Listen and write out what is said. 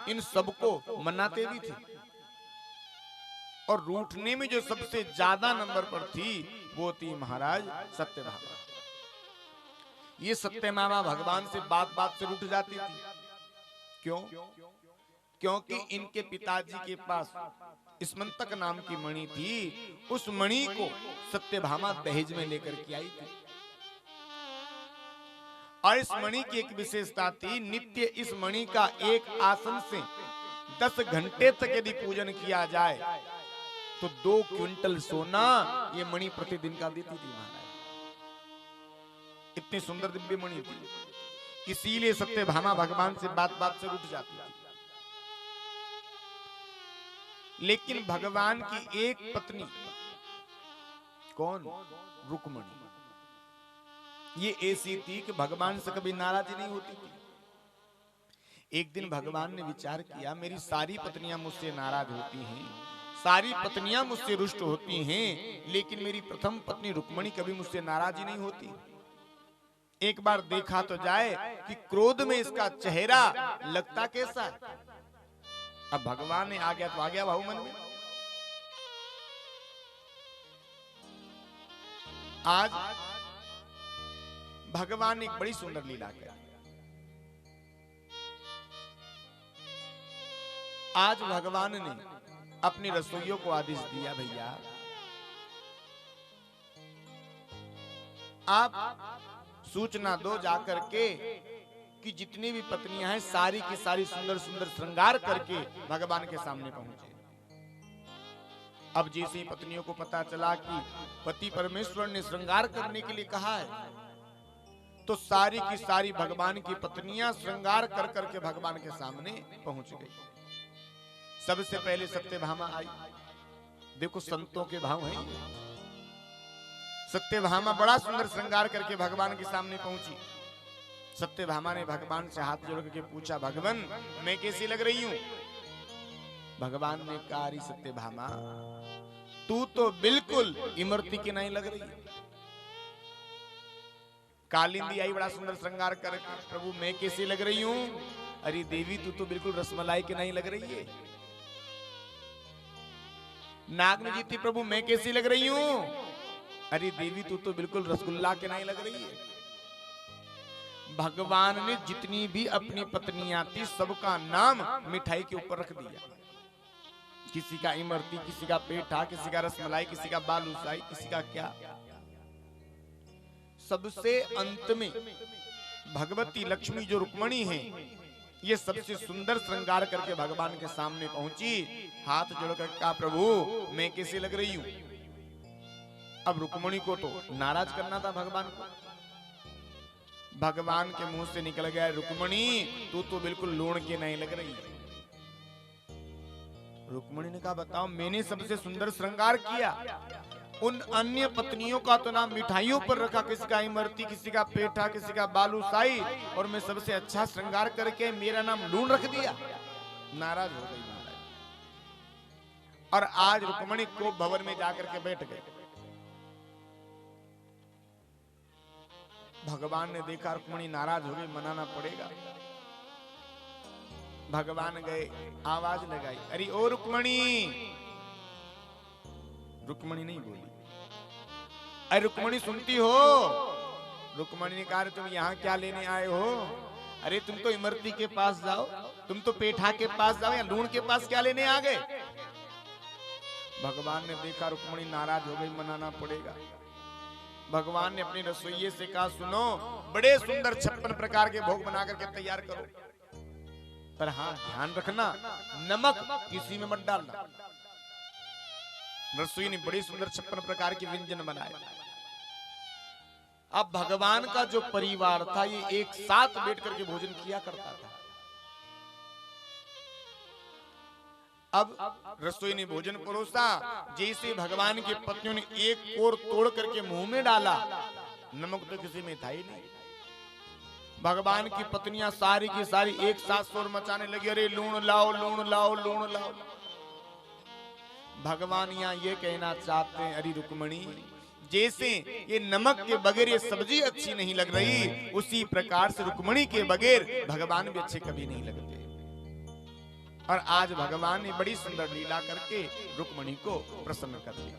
इन सबको मनाते भी थे। और रूठने में जो सबसे ज्यादा नंबर पर थी वो थी महाराज सत्यभामा। ये सत्यभामा भगवान से बात बात से रूठ जाती थी। क्यों? क्योंकि इनके पिताजी के पास स्मंतक नाम की मणि थी। उस मणि को सत्यभामा दहेज में लेकर के आई थी। और इस मणि की एक विशेषता थी, नित्य इस मणि का एक आसन से 10 घंटे तक यदि पूजन किया जाए तो 2 क्विंटल सोना ये मणि प्रतिदिन का देती थी महाराज। इतनी सुंदर दिव्य मणि थी। इसीलिए सत्यभामा भगवान से बात बात से रूठ जाती थी। लेकिन भगवान की एक पत्नी, कौन? रुक्मिणी, ये ऐसी थी कि भगवान से कभी नाराज नहीं होती थी। एक दिन भगवान ने विचार किया, मेरी सारी पत्नियां मुझसे नाराज होती हैं, सारी पत्नियां मुझसे रुष्ट होती हैं, लेकिन मेरी प्रथम पत्नी रुक्मिणी कभी मुझसे नाराज ही नहीं होती। एक बार देखा तो जाए कि क्रोध में इसका चेहरा लगता कैसा है। अब भगवान ने आ गया तो आ गया भाव मन में। आज भगवान ने एक बड़ी सुंदर लीला की। आज भगवान ने अपने रसोइयों को आदेश दिया, भैया आप सूचना दो जाकर के कि जितनी भी पत्नियां हैं सारी की सारी सुंदर सुंदर श्रृंगार करके भगवान के सामने पहुंचे। अब जैसे ही पत्नियों को पता चला कि पति परमेश्वर ने श्रृंगार करने के लिए कहा है, तो सारी की सारी भगवान की पत्नियां श्रृंगार कर करके भगवान के सामने पहुंच गई। सबसे पहले सत्यभामा आई। देखो संतों के भाव हैं। सत्यभामा बड़ा सुंदर श्रृंगार करके भगवान के सामने पहुंची। सत्यभामा ने भगवान से हाथ जोड़ करके पूछा, भगवान मैं कैसी लग रही हूं? भगवान ने कहा, अरे सत्यभामा तू तो बिल्कुल इमरती की नहीं लग रही। कालिंदी आई बड़ा सुंदर श्रृंगार करके, प्रभु मैं कैसी लग रही हूं? अरे देवी तू तो बिल्कुल रसमलाई की नहीं लग रही है। नागनी जी थी, प्रभु मैं कैसी लग रही हूं? अरे देवी तू तो बिल्कुल रसगुल्ला के नहीं लग रही है। भगवान ने जितनी भी अपनी पत्नियां थी सबका नाम मिठाई के ऊपर रख दिया। किसी का इमरती, किसी का पेठा, किसी का रसमलाई, किसी का बालूशाही, किसी का क्या। सबसे अंत में भगवती लक्ष्मी जो रुक्मिणी है, ये सबसे सुंदर श्रृंगार करके भगवान के सामने पहुंची। हाथ जोड़कर कहा, प्रभु मैं कैसी लग रही हूं? अब रुक्मिणी को तो नाराज करना था भगवान को। भगवान के मुंह से निकल गया, रुक्मिणी तू तो बिल्कुल लूण के नहीं लग रही। रुक्मिणी ने कहा, बताओ मैंने सबसे सुंदर श्रृंगार किया, उन अन्य पत्नियों का तो नाम मिठाइयों पर रखा, किसी का इमरती, किसी का पेठा, किसी का बालूशाही, और मैं सबसे अच्छा श्रृंगार करके मेरा नाम लूण रख दिया। नाराज हो गई महाराज। और आज रुक्मिणी को भवन में जाकर के बैठ गए। भगवान ने देखा रुक्मिणी नाराज हो गई, मनाना पड़ेगा। भगवान गए, आवाज लगाई, अरे ओ रुक्मिणी। रुक्मिणी नहीं बोली। अरे रुक्मिणी सुनती हो? रुक्मिणी ने कहा, तुम यहाँ क्या लेने आए हो? अरे तुम तो इमरती के पास जाओ, तुम तो पेठा के पास जाओ, या लूण के पास क्या लेने आ गए? भगवान ने देखा रुक्मिणी नाराज हो गई, मनाना पड़ेगा। भगवान ने अपने रसोइये से कहा, सुनो बड़े सुंदर 56 प्रकार के भोग बना करके तैयार करो, पर हाँ ध्यान रखना नमक किसी में मत डालना। रसोई ने बड़े सुंदर 56 प्रकार के व्यंजन बनाए। अब भगवान का जो परिवार था ये एक साथ बैठ करके भोजन किया करता था। अब रसोई ने भोजन परोसा, जैसे भगवान की पत्नियों ने एक कोर तोड़ करके मुंह में डाला, नमक तो किसी में था ही नहीं। भगवान की पत्नियां सारी की सारी एक साथ शोर मचाने लगी, अरे लूण लाओ, लूण लाओ, लूण लाओ। भगवान यहाँ ये कहना चाहते हैं, अरे रुक्मिणी जैसे ये नमक के बगैर ये सब्जी अच्छी नहीं लग रही, उसी प्रकार से रुक्मिणी के बगैर भगवान भी अच्छे कभी नहीं लगते। और आज भगवान ने बड़ी सुंदर लीला करके रुक्मणी को प्रसन्न कर दिया।